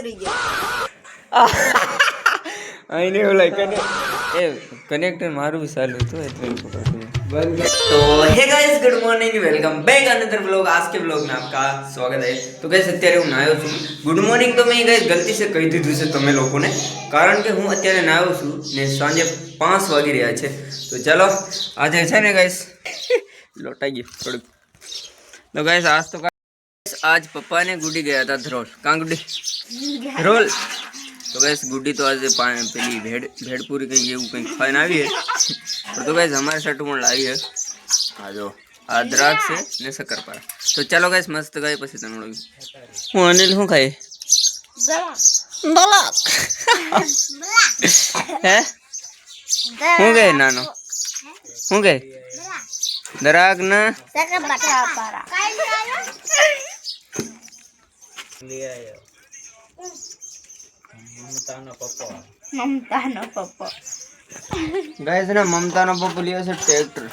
ઉતરી ગયા આઈને ઓલા કનેક્ટર મારું બી ચાલુ હતું એટલે तो hey guys good morning welcome back another vlog. आज के व्लॉग में आपका स्वागत है। तो गाइस અત્યારે હું નાયો છું। ગુડ મોર્નિંગ તો મેં ગાइस ગલતી से કહી દીધું છે તમે લોકોને, કારણ કે હું અત્યારે નાયો છું ને સાંજે 5 વાગી રહ્યા છે। તો ચાલો આજે છે ને ગાइस લોટાઈ ગયું થોડું। તો गाइस आज तो आज पप्पा ने गुडी गया था धरोल। कहाँ गुडी? धरोल। तो गैस गुड्डी तो आज पेली भेड़ पूरी कहीं ये कहीं खाने आई है। तो गैस हमारे साथ में लाई है आ जो आ द्राक्ष है ने शक्करपारा। तो चलो गैस मस्त गए પછી તમે લોકો હું અનિલ શું ખાય બલાક હે હું ગए નાનો હું ગए દ્રાક ના શક્કરપારા લે આયો મમતાનો પપ્પો ગાઈસ ને મમતાનો પપ્પો લ્યો છે ટ્રેક્ટર।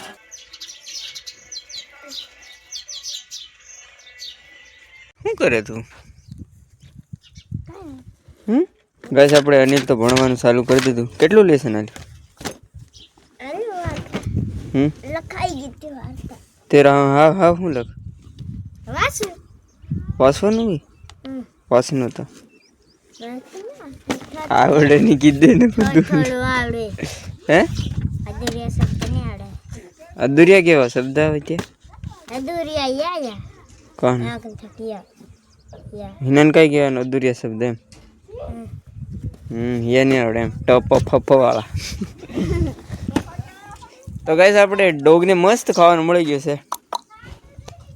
શું કરે તું? ગાઈસ આપણે અનિલ તો ભણવાનું ચાલુ કરી દીધું। કેટલું લેસન આલ્યું? લખાઈ ગઈ વાર્તા તેરા હા હા હું લખ વાસવાનું વાસનું હતા આવડે ની કીધે ને બધું આવડે હે અદુરિયા શબ્દ ને આવડે અદુરિયા કેવા શબ્દ આવે છે? અદુરિયા યા કોણ આગળ થટિયા યા હિનન કઈ કહેવાનું અદુરિયા શબ્દ એમ યે ને આવડે એમ ટપ ફફ વાળા। તો ગાઈસ આપણે ડોગ ને મસ્ત ખાવાનું મળી ગયું છે।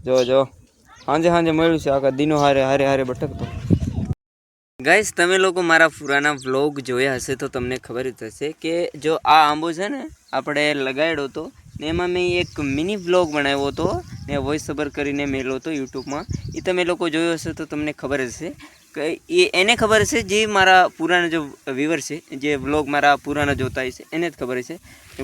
જો જો હાંજે હાંજે મળ્યું છે આખા દિનો હારે હારે હારે ભટકતો। गाइस તમે લોકો મારા પુરાના વ્લોગ જોયા હશે તો તમને ખબર જ હશે કે જો આ આંબો છે ને આપણે લગાડ્યો હતો ને એમાં મેં એક મિની વ્લોગ બનાવ્યો હતો ને વોઇસ ઓવર કરીને મેલ્યો હતો યુટ્યુબમાં। એ તમે લોકો જોયો હશે તો તમને ખબર જ હશે કે એને ખબર હશે જે મારા પુરાના જો વ્યુઅર છે જે વ્લોગ મારા પુરાના જોતા હશે એને જ ખબર હશે।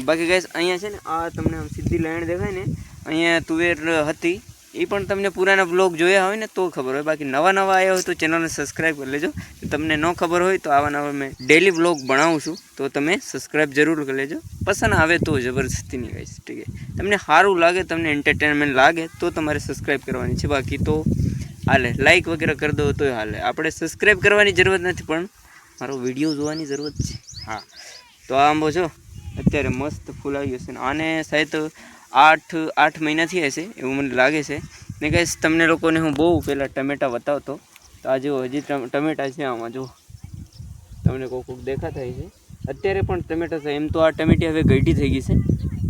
બાકી ગાઈસ અહીંયા છે ને આ તમને આમ સીધી લાઈન દેખાય ને અહીંયા તુવેર હતી એ પણ તમને પુરાના વ્લોગ જોયા હોય ને તો ખબર હોય। બાકી નવા નવા આવ્યા હોય તો ચેનલને સબસ્ક્રાઈબ કરી લેજો। તમને ન ખબર હોય તો આવા નવા મેં ડેલી વ્લોગ બનાવું છું તો તમે સબસ્ક્રાઈબ જરૂર કરી લેજો। પસંદ આવે તો જબરદસ્તી નહીં ગાઈસ ઠીક છે। તમને સારું લાગે તમને એન્ટરટેનમેન્ટ લાગે તો તમારે સબસ્ક્રાઈબ કરવાની છે। બાકી તો હાલે લાઈક વગેરે કરી દો તો હાલે। આપણે સબસ્ક્રાઈબ કરવાની જરૂરત નથી પણ મારો વિડીયો જોવાની જરૂરત છે। હા તો આ આંબો જો અત્યારે મસ્ત ફૂલ આવી હશે આને શાયદ 8 મહિનાથી હશે એવું મને લાગે છે ને ગાઈસ તમને લોકોને હું બહુ પહેલાં ટમેટા બતાવતો તો આ જો હજી ટમેટા છે આમાં જો તમને કોક દેખાતા છે અત્યારે પણ ટમેટા છે। એમ તો આ ટમેટી હવે ગઈટી થઈ ગઈ છે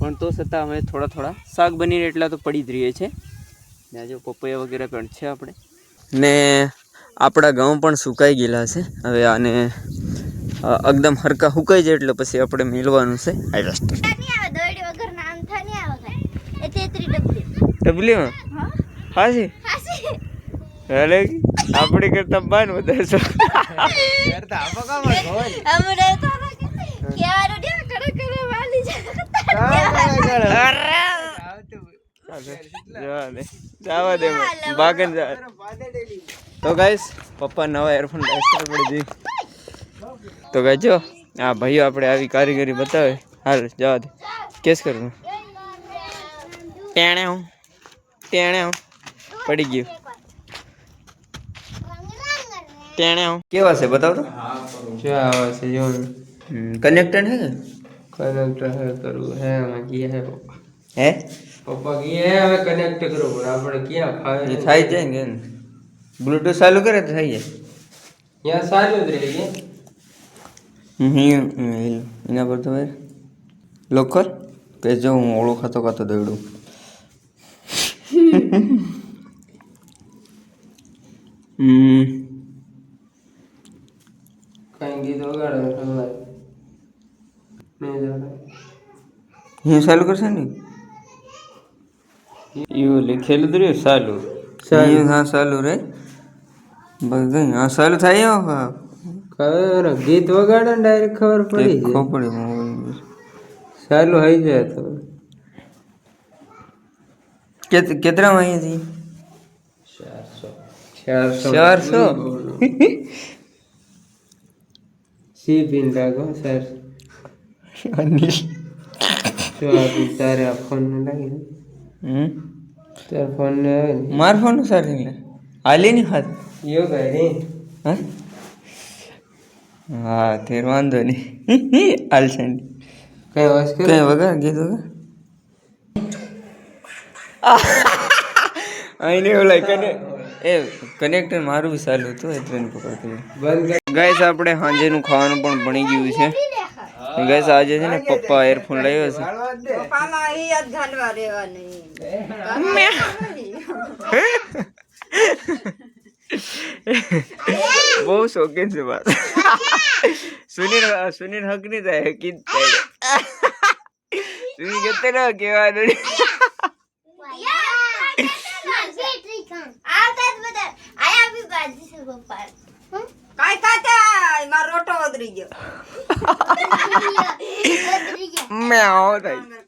પણ તો છતાં હવે થોડા થોડા શાક બનીને એટલા તો પડી જ રહીએ છે ને જો પપૈયા વગેરે પણ છે આપણે ને આપણા ઘઉં પણ સુકાઈ ગયેલા છે। હવે આને એકદમ હરકા સુકાઈ જાય એટલે પછી આપણે મેળવાનું છે। ડબલ્યુ હા છે હાલે આપણે કરતા બાન વધારે છો જવા દે બાગન તો ગાઈસ પપ્પા નવા એરફોન પડી તો ગાઈ જો હા ભાઈઓ આપણે આવી કારીગરી બતાવે હાલ જવા દે કેસ કરવું ટેણે પડી ગયું ટેણે કેવા છે બતાવ તો क्या आवाज है जो कनेक्टेड है कनेक्टेड है करूँ है मैं किया है पापा है पापा किया है हमें कनेक्ट करो पर આપણે ક્યાં ખાય એ થઈ જાય ને બ્લૂટૂથ ચાલુ કરે તો થઈ જાય यहाँ चालू જ રહે એના પર તો લોકર કે જો હું ઓળો ખાતો ખાતો દોડું કઈ ગીત વગાડે હું ચાલુ કરશે ને એવું લખેલું રહ્યું ચાલુ હા ચાલુ રે બસ હા ચાલુ થાય ખબર ગીત વગાડે ને ડાયરેક્ટ ખબર પડી ખબર ચાલુ થઈ જાય તો કેટલામાં અહીંયાથી 400 સી પિન લાગો સર અનિલ જો આ તારે આ ફોન ને લાગી તાર ફોન ને આવે ને માર ફોન સારી લે હાલી ની હાથ યોગા રે હા હા તે વાંધો નહીં હાલશે કઈ વાસ કરે કઈ વગર કીધું અહીં નહીં ઓલા કનેક્ટર મારું બી ચાલુ હતું એટલે એને પકડતું બંધ ગાઈસ આપણે સાંજેનું ખાવાનું પણ બની ગયું છે ગાઈસ આજે છે ને પપ્પા એરફોન લાવ્યો છે પપ્પામાં ઈ જ ઘાલવા રહેવાની બહુ શોખીન છે વાત સુનીલ હક નહીં થાય હકી સુનીલ કેતે ના કહેવાનું કાઈ કાતા મારો રોટો વધરી ગયો મેં આવો થાય